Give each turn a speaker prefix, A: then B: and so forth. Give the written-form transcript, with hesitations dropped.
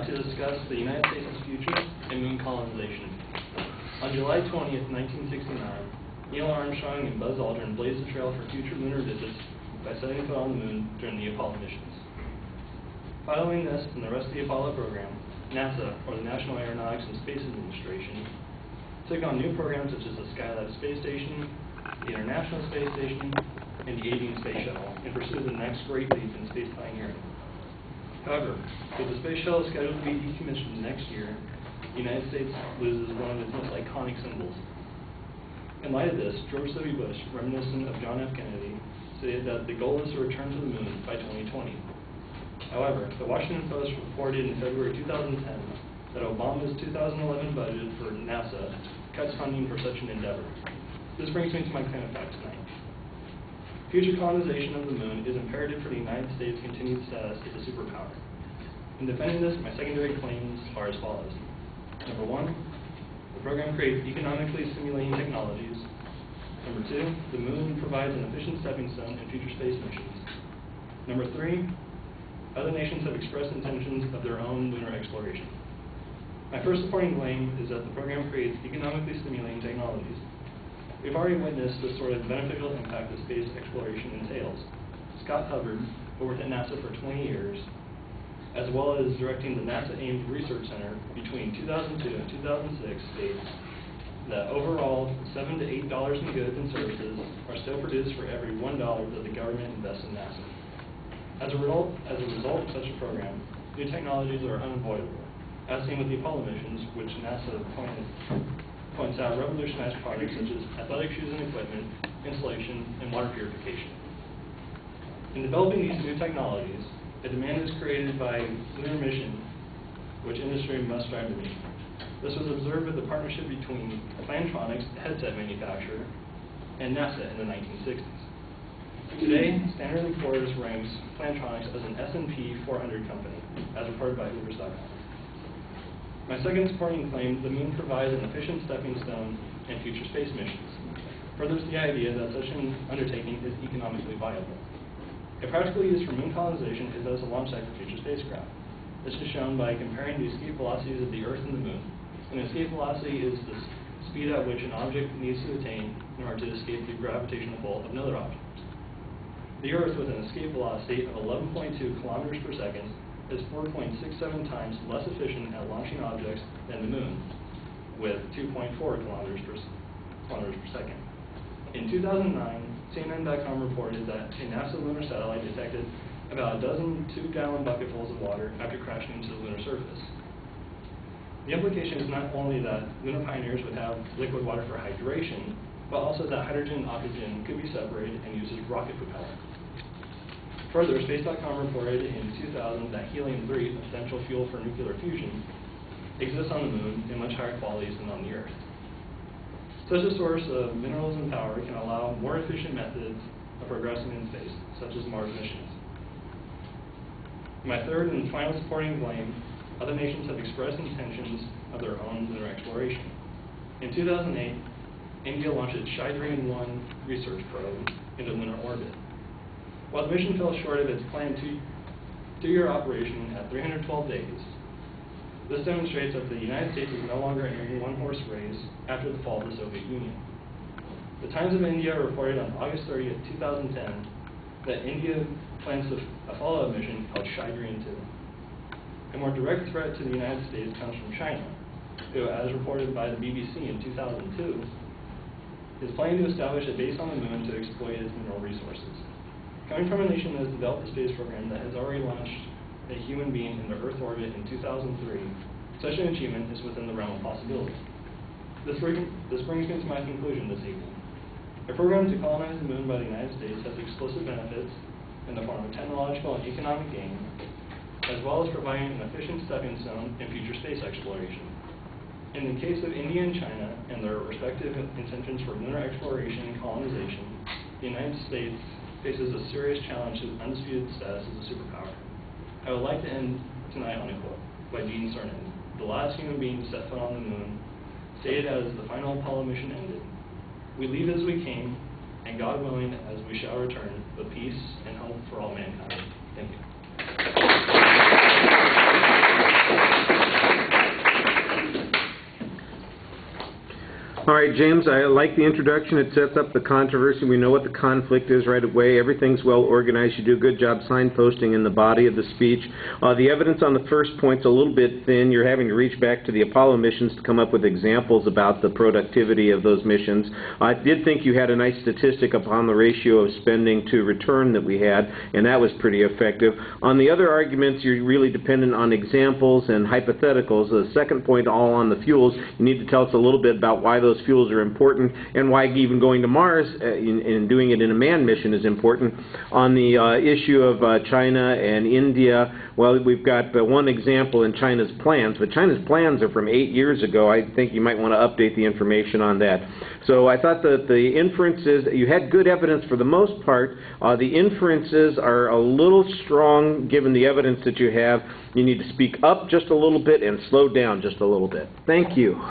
A: like to discuss the United States' future and moon colonization. On July 20th, 1969, Neil Armstrong and Buzz Aldrin blazed the trail for future lunar visits by setting foot on the moon during the Apollo missions. Following this and the rest of the Apollo program, NASA, or the National Aeronautics and Space Administration, took on new programs such as the Skylab Space Station, the International Space Station, and the Avian Space Shuttle in pursuit of the next great leap in space pioneering. However, with the space shuttle scheduled to be decommissioned next year, the United States loses one of its most iconic symbols. In light of this, George W. Bush, reminiscent of John F. Kennedy, stated that the goal is to return to the moon by 2020. However, the Washington Post reported in February 2010 that Obama's 2011 budget for NASA cuts funding for such an endeavor. This brings me to my claim of fact tonight. Future colonization of the moon is imperative for the United States' continued status as a superpower. In defending this, my secondary claims are as follows. Number one, the program creates economically stimulating technologies. Number two, the moon provides an efficient stepping stone in future space missions. Number three, other nations have expressed intentions of their own lunar exploration. My first supporting claim is that the program creates economically stimulating technologies. We've already witnessed the sort of beneficial impact that space exploration entails. Scott Hubbard, who worked at NASA for 20 years, as well as directing the NASA Ames Research Center between 2002 and 2006, states that overall $7 to $8 in goods and services are still produced for every $1 that the government invests in NASA. As a result of such a program, new technologies are unavoidable, as seen with the Apollo missions, which NASA points out revolutionized products such as athletic shoes and equipment, insulation, and water purification. In developing these new technologies, a demand is created by lunar mission, which industry must strive to meet. This was observed with the partnership between Plantronics, the headset manufacturer, and NASA in the 1960s. Today, Standard & Poor's ranks Plantronics as an S&P 400 company, as reported by Hoovers.com. My second supporting claim, the moon provides an efficient stepping stone in future space missions, furthers the idea that such an undertaking is economically viable. A practical use for moon colonization is as a launch site for future spacecraft. This is shown by comparing the escape velocities of the Earth and the moon. An escape velocity is the speed at which an object needs to attain in order to escape the gravitational pull of another object. The Earth, with an escape velocity of 11.2 kilometers per second, is 4.67 times less efficient at launching objects than the moon, with 2.4 kilometers per second. In 2009, CNN.com reported that a NASA lunar satellite detected about a dozen 2-gallon bucketfuls of water after crashing into the lunar surface. The implication is not only that lunar pioneers would have liquid water for hydration, but also that hydrogen and oxygen could be separated and used as rocket propellant. Further, Space.com reported in 2000 that helium-3, a potential fuel for nuclear fusion, exists on the moon in much higher qualities than on the Earth. Such a source of minerals and power can allow more efficient methods of progressing in space, such as Mars missions. My third and final supporting claim, other nations have expressed intentions of their own lunar exploration. In 2008, India launched its Chandrayaan-1 research probe into lunar orbit. While the mission fell short of its planned two-year operation at 312 days, this demonstrates that the United States is no longer in a one-horse race after the fall of the Soviet Union. The Times of India reported on August 30th, 2010, that India plans a follow-up mission called Chandrayaan-2. A more direct threat to the United States comes from China, who, as reported by the BBC in 2002, is planning to establish a base on the moon to exploit its mineral resources. Coming from a nation that has developed a space program that has already launched a human being into Earth orbit in 2003, such an achievement is within the realm of possibility. This brings me to my conclusion this evening. A program to colonize the moon by the United States has explicit benefits in the form of technological and economic gain, as well as providing an efficient stepping stone in future space exploration. In the case of India and China and their respective intentions for lunar exploration and colonization, the United States faces a serious challenge to undisputed status as a superpower. I would like to end tonight on a quote by Gene Cernan, the last human being to set foot on the moon, stated as the final Apollo mission ended. We leave as we came, and God willing, as we shall return, with peace and hope for all mankind. Thank you.
B: All right, James, I like the introduction. It sets up the controversy. We know what the conflict is right away. Everything's well organized. You do a good job signposting in the body of the speech. The evidence on the first point's a little bit thin. You're having to reach back to the Apollo missions to come up with examples about the productivity of those missions. I did think you had a nice statistic upon the ratio of spending to return that we had, and that was pretty effective. On the other arguments, you're really dependent on examples and hypotheticals. The second point, all on the fuels, you need to tell us a little bit about why those fuels are important and why even going to Mars and doing it in a manned mission is important. On the issue of China and India, well, we've got one example in China's plans, but China's plans are from 8 years ago. I think you might want to update the information on that. So I thought that the inferences, you had good evidence for the most part. The inferences are a little strong given the evidence that you have. You need to speak up just a little bit and slow down just a little bit. Thank you.